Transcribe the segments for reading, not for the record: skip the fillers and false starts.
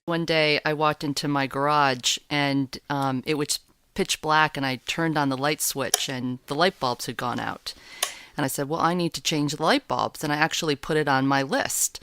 One day I walked into my garage and it was pitch black, and I turned on the light switch and the light bulbs had gone out. And I said, well, I need to change the light bulbs. And I actually put it on my list.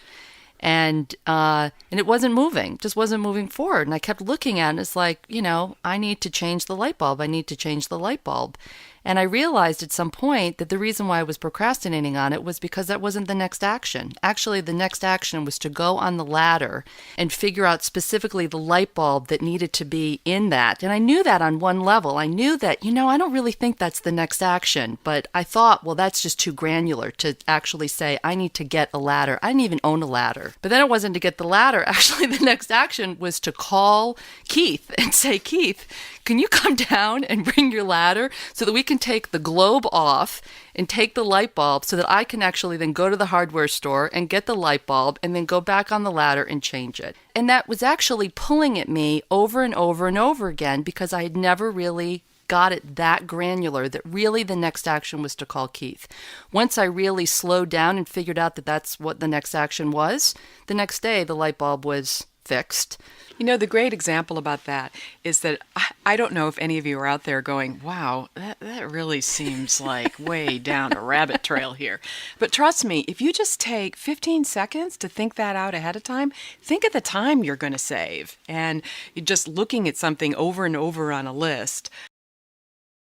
And it wasn't moving, just wasn't moving forward. And I kept looking at it. And it's like, I need to change the light bulb. I need to change the light bulb. And I realized at some point that the reason why I was procrastinating on it was because that wasn't the next action. Actually, the next action was to go on the ladder and figure out specifically the light bulb that needed to be in that. And I knew that on one level. I knew that, I don't really think that's the next action. But I thought, well, that's just too granular to actually say, I need to get a ladder. I didn't even own a ladder. But then it wasn't to get the ladder. Actually, the next action was to call Keith and say, Keith, can you come down and bring your ladder so that we can take the globe off and take the light bulb so that I can actually then go to the hardware store and get the light bulb and then go back on the ladder and change it. And that was actually pulling at me over and over and over again because I had never really got it that granular that really the next action was to call Keith. Once I really slowed down and figured out that that's what the next action was, the next day the light bulb was fixed. The great example about that is that I don't know if any of you are out there going, wow, that really seems like way down a rabbit trail here. But trust me, if you just take 15 seconds to think that out ahead of time, think of the time you're going to save. And you're just looking at something over and over on a list